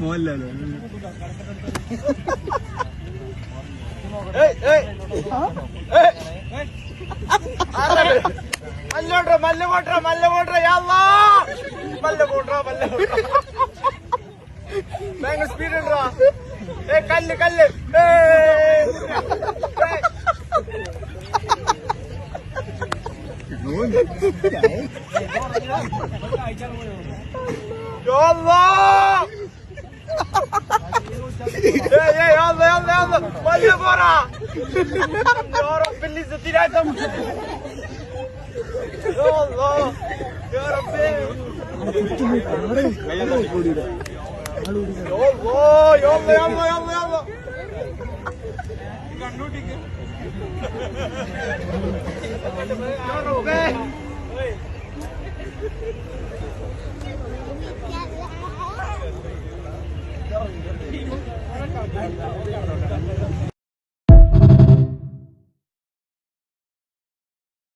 മോഹൻലാലോ? മല്ല മോട്ടറ ഭയങ്കര സ്പീഡ് ഉണ്ടോ? കല്ല് مالي برا يا رب اللي زتيناتهم يا الله يا ربي يا الله يا ربي